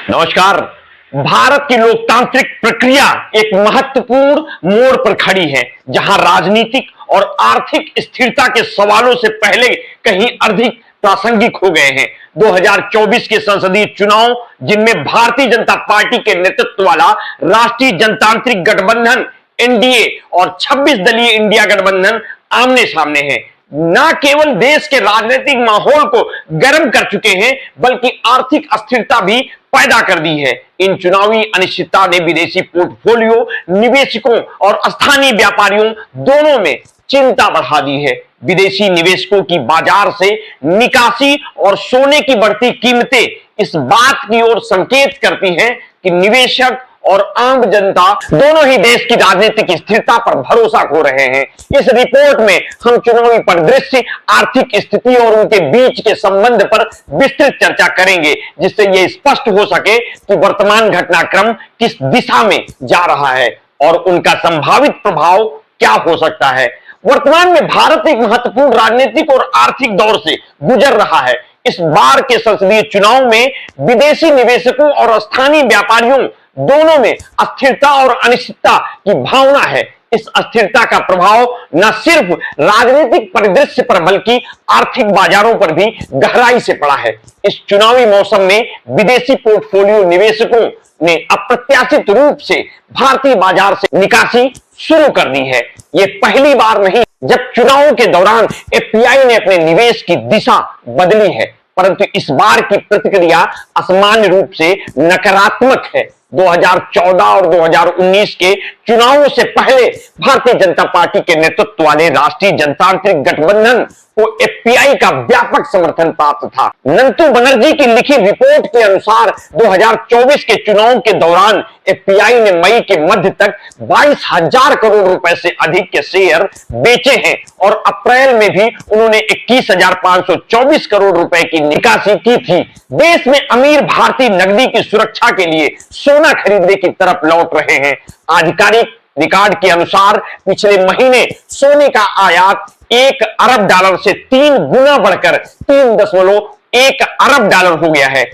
नमस्कार। भारत की लोकतांत्रिक प्रक्रिया एक महत्वपूर्ण मोड़ पर खड़ी है, जहां राजनीतिक और आर्थिक स्थिरता के सवालों से पहले कहीं अधिक प्रासंगिक हो गए हैं। 2024 के संसदीय चुनाव, जिनमें भारतीय जनता पार्टी के नेतृत्व वाला राष्ट्रीय जनतांत्रिक गठबंधन एनडीए और 26 दलीय इंडिया गठबंधन आमने सामने है, न केवल देश के राजनीतिक माहौल को गर्म कर चुके हैं, बल्कि आर्थिक अस्थिरता भी पैदा कर दी है। इन चुनावी अनिश्चितता ने विदेशी पोर्टफोलियो निवेशकों और स्थानीय व्यापारियों दोनों में चिंता बढ़ा दी है। विदेशी निवेशकों की बाजार से निकासी और सोने की बढ़ती कीमतें इस बात की ओर संकेत करती हैं कि निवेशक और आम जनता दोनों ही देश की राजनीतिक स्थिरता पर भरोसा खो रहे हैं। इस रिपोर्ट में हम चुनावी परिदृश्य, आर्थिक स्थिति और उनके बीच के संबंध पर विस्तृत चर्चा करेंगे, जिससे यह स्पष्ट हो सके कि वर्तमान घटनाक्रम किस दिशा में जा रहा है और उनका संभावित प्रभाव क्या हो सकता है। वर्तमान में भारत एक महत्वपूर्ण राजनीतिक और आर्थिक दौर से गुजर रहा है। इस बार के संसदीय चुनाव में विदेशी निवेशकों और स्थानीय व्यापारियों दोनों में अस्थिरता और अनिश्चितता की भावना है। इस अस्थिरता का प्रभाव न सिर्फ राजनीतिक परिदृश्य पर बल्कि आर्थिक बाजारों पर भी गहराई से पड़ा है। इस चुनावी मौसम में विदेशी पोर्टफोलियो निवेशकों ने अप्रत्याशित रूप से भारतीय बाजार से निकासी शुरू कर दी है। यह पहली बार नहीं जब चुनावों के दौरान एफपीआई ने अपने निवेश की दिशा बदली है, परंतु इस बार की प्रतिक्रिया असामान्य रूप से नकारात्मक है। 2014 और 2019 के चुनावों से पहले भारतीय जनता पार्टी के नेतृत्व वाले राष्ट्रीय जनतांत्रिक गठबंधन को एफपीआई का व्यापक समर्थन प्राप्त था। नंतू बनर्जी की लिखी रिपोर्ट के अनुसार 2024 के चुनाव के दौरान एफपीआई ने मई के मध्य तक 22,000 करोड़ रुपए से अधिक के शेयर बेचे हैं और अप्रैल में भी उन्होंने 21,524 करोड़ रुपए की निकासी की थी। देश में अमीर भारतीय नकदी की सुरक्षा के लिए सोना खरीदने की तरफ लौट रहे हैं। आधिकारिक रिकॉर्ड के अनुसार पिछले महीने सोने का आयात $1 अरब से 3 गुना बढ़कर $3.1 अरब हो गया है।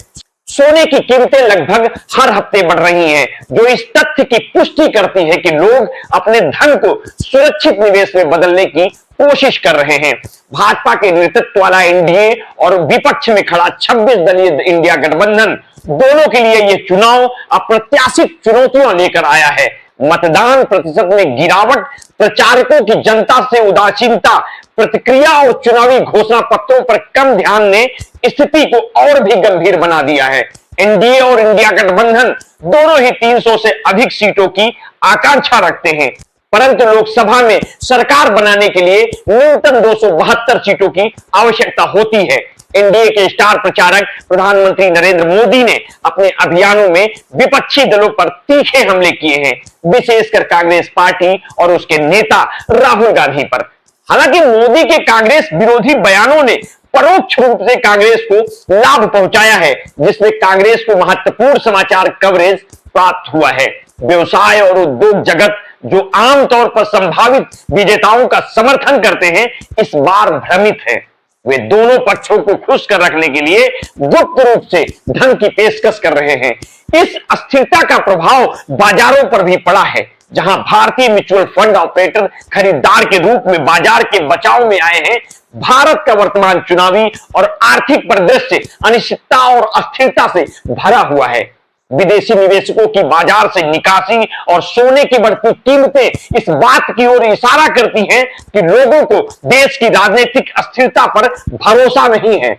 सोने की कीमतें लगभग हर हफ्ते बढ़ रही हैं, जो इस तथ्य की पुष्टि करती है कि लोग अपने धन को सुरक्षित निवेश में बदलने की कोशिश कर रहे हैं। भाजपा के नेतृत्व वाला एनडीए और विपक्ष में खड़ा 26 दलीय इंडिया गठबंधन दोनों के लिए यह चुनाव अप्रत्याशित चुनौतियां लेकर आया है। मतदान प्रतिशत में गिरावट, प्रचारकों की जनता से उदासीनता, प्रतिक्रिया और चुनावी घोषणा पत्रों पर कम ध्यान ने स्थिति को और भी गंभीर बना दिया है। एनडीए और इंडिया गठबंधन दोनों ही 300 से अधिक सीटों की आकांक्षा रखते हैं, परंतु लोकसभा में सरकार बनाने के लिए न्यूनतम 272 सीटों की आवश्यकता होती है। एनडीए के स्टार प्रचारक प्रधानमंत्री नरेंद्र मोदी ने अपने अभियानों में विपक्षी दलों पर तीखे हमले किए हैं, विशेषकर कांग्रेस पार्टी और उसके नेता राहुल गांधी पर। हालांकि मोदी के कांग्रेस विरोधी बयानों ने परोक्ष रूप से कांग्रेस को लाभ पहुंचाया है, जिसमें कांग्रेस को महत्वपूर्ण समाचार कवरेज प्राप्त हुआ है। व्यवसाय और उद्योग जगत, जो आमतौर पर संभावित विजेताओं का समर्थन करते हैं, इस बार भ्रमित है। वे दोनों पक्षों को खुश कर रखने के लिए गुप्त रूप से धन की पेशकश कर रहे हैं। इस अस्थिरता का प्रभाव बाजारों पर भी पड़ा है, जहां भारतीय म्यूचुअल फंड ऑपरेटर खरीदार के रूप में बाजार के बचाव में आए हैं। भारत का वर्तमान चुनावी और आर्थिक परिदृश्य अनिश्चितता और अस्थिरता से भरा हुआ है। विदेशी निवेशकों की बाजार से निकासी और सोने की बढ़ती कीमतें इस बात की ओर इशारा करती हैं कि लोगों को देश की राजनीतिक अस्थिरता पर भरोसा नहीं है।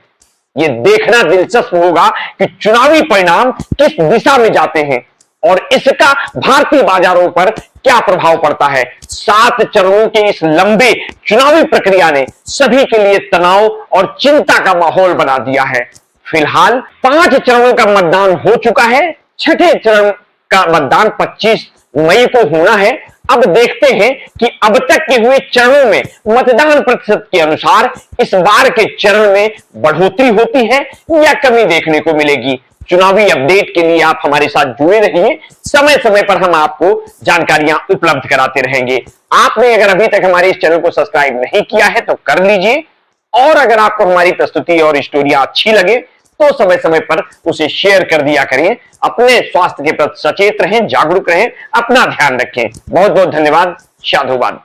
यह देखना दिलचस्प होगा कि चुनावी परिणाम किस दिशा में जाते हैं और इसका भारतीय बाजारों पर क्या प्रभाव पड़ता है। 7 चरणों के इस लंबे चुनावी प्रक्रिया ने सभी के लिए तनाव और चिंता का माहौल बना दिया है। फिलहाल 5 चरणों का मतदान हो चुका है। छठे चरण का मतदान 25 मई को होना है। अब देखते हैं कि अब तक के हुए चरणों में मतदान प्रतिशत के अनुसार इस बार के चरण में बढ़ोतरी होती है या कमी देखने को मिलेगी। चुनावी अपडेट के लिए आप हमारे साथ जुड़े रहिए। समय समय पर हम आपको जानकारियां उपलब्ध कराते रहेंगे। आपने अगर अभी तक हमारे इस चैनल को सब्सक्राइब नहीं किया है तो कर लीजिए, और अगर आपको हमारी प्रस्तुति और स्टोरियां अच्छी लगे तो समय समय पर उसे शेयर कर दिया करिए। अपने स्वास्थ्य के प्रति सचेत रहें, जागरूक रहें, अपना ध्यान रखें। बहुत बहुत धन्यवाद। साधुवाद।